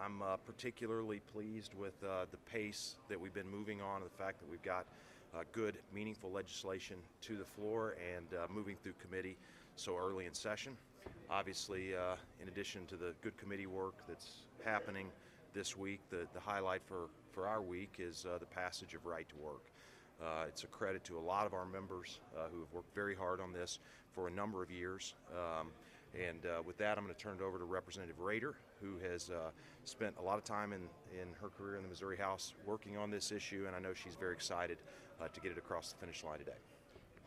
I'm particularly pleased with the pace that we've been moving on, and the fact that we've got good, meaningful legislation to the floor and moving through committee so early in session. Obviously, in addition to the good committee work that's happening this week, the highlight for our week is the passage of right to work. It's a credit to a lot of our members who have worked very hard on this for a number of years. With that, I'm going to turn it over to Representative Rader, who has spent a lot of time in her career in the Missouri House working on this issue, and I know she's very excited to get it across the finish line today.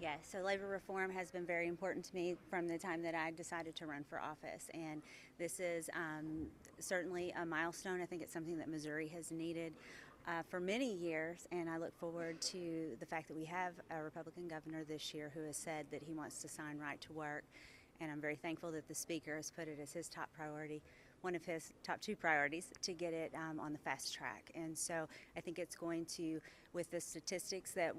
Yes, so labor reform has been very important to me from the time that I decided to run for office, and this is certainly a milestone. I think it's something that Missouri has needed for many years, and I look forward to the fact that we have a Republican governor this year who has said that he wants to sign right to work, and I'm very thankful that the Speaker has put it as his top priority, one of his top two priorities, to get it on the fast track. And so I think it's going to, with the statistics that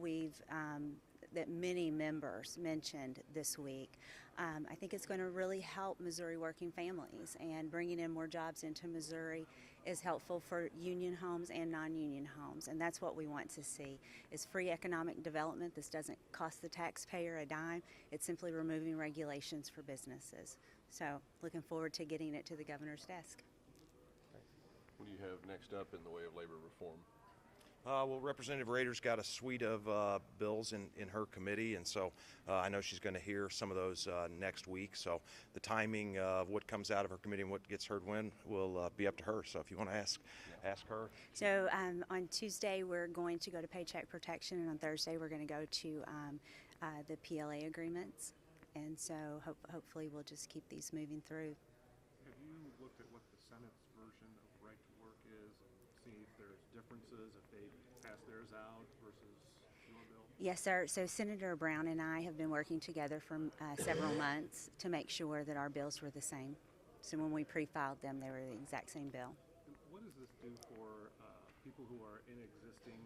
that many members mentioned this week, I think it's going to really help Missouri working families, and bringing in more jobs into Missouri is helpful for union homes and non-union homes, and that's what we want to see, is free economic development. This doesn't cost the taxpayer a dime. It's simply removing regulations for businesses. So looking forward to getting it to the governor's desk. What do you have next up in the way of labor reform? Well, Representative Rader's got a suite of bills in her committee, and so I know she's going to hear some of those next week. So the timing of what comes out of her committee and what gets heard when will be up to her. So if you want to ask her. So on Tuesday we're going to go to paycheck protection, and on Thursday we're going to go to the PLA agreements. And so hopefully we'll just keep these moving through. Have you looked at what the Senate's version of right to work is and see if there's differences, if they pass theirs out versus your bill? Yes, sir. So Senator Brown and I have been working together for several months to make sure that our bills were the same. So when we pre-filed them, they were the exact same bill. And what does this do for people who are in existing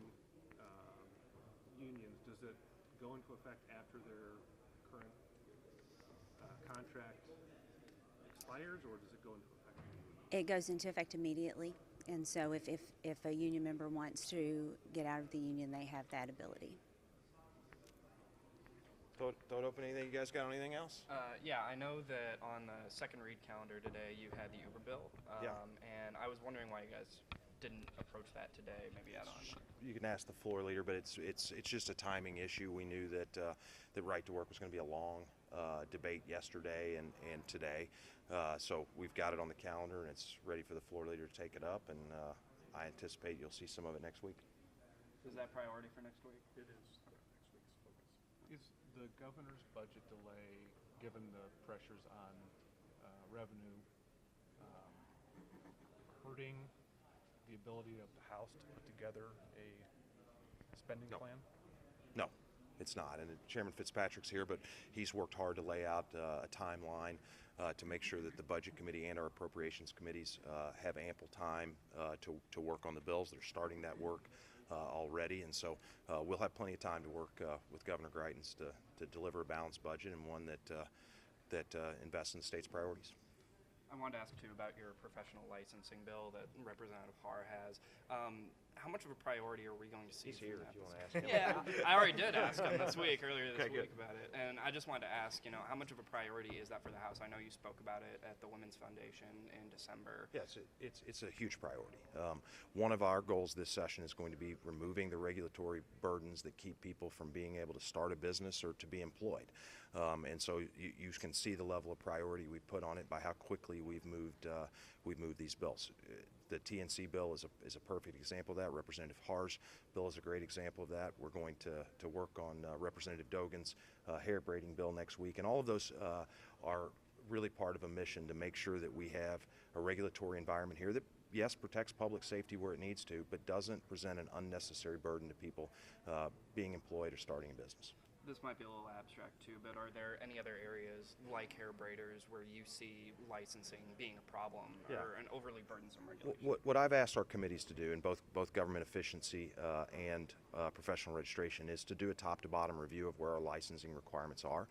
unions? Does it go into effect after their current contract expires, or does it go into effect immediately? It goes into effect immediately, and so if a union member wants to get out of the union, they have that ability. Thought open anything? You guys got anything else? Yeah, I know that on the second read calendar today you had the Uber bill, and I was wondering why you guys didn't approach that today, maybe add on. You can ask the floor leader, but it's just a timing issue. We knew that that right to work was going to be a long debate yesterday and today, so we've got it on the calendar and it's ready for the floor leader to take it up, and I anticipate you'll see some of it next week. Is that priority for next week? It is next week's focus. Is the governor's budget delay, given the pressures on revenue, hurting the ability of the House to put together a spending plan? No, it's not. And Chairman Fitzpatrick's here, but he's worked hard to lay out a timeline to make sure that the Budget Committee and our Appropriations Committees have ample time to work on the bills. They're starting that work already, and so we'll have plenty of time to work with Governor Greitens to deliver a balanced budget, and one that invests in the state's priorities. I wanted to ask too about your professional licensing bill that Representative Haar has. How much of a priority are we going to see? He's here if you want to ask him. Yeah, I already did ask him earlier this Okay, week good. about it, and I just wanted to ask, how much of a priority is that for the House? I know you spoke about it at the Women's Foundation in December. Yes, it's a huge priority. One of our goals this session is going to be removing the regulatory burdens that keep people from being able to start a business or to be employed. And so you can see the level of priority we put on it by how quickly we've moved these bills. The TNC bill is a perfect example of that. Representative Haar's bill is a great example of that. We're going to work on Representative Dogan's hair braiding bill next week, and all of those are really part of a mission to make sure that we have a regulatory environment here that, yes, protects public safety where it needs to, but doesn't present an unnecessary burden to people being employed or starting a business. This might be a little abstract too, but are there any other areas like hair braiders where you see licensing being a problem or an overly burdensome regulation? What I've asked our committees to do in both government efficiency and professional registration is to do a top-to-bottom review of where our licensing requirements are,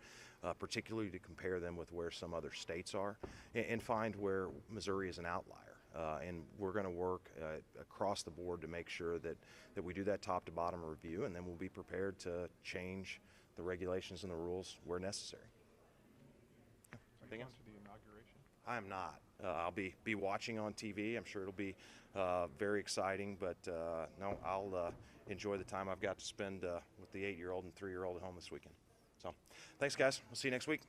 particularly to compare them with where some other states are, and find where Missouri is an outlier. And we're going to work across the board to make sure that we do that top to bottom review, and then we'll be prepared to change the regulations and the rules where necessary. Are you Anything going else? to the inauguration? I am not. I'll be watching on TV. I'm sure it'll be very exciting, but no, I'll enjoy the time I've got to spend with the 8-year-old and 3-year-old at home this weekend. So thanks, guys. We'll see you next week.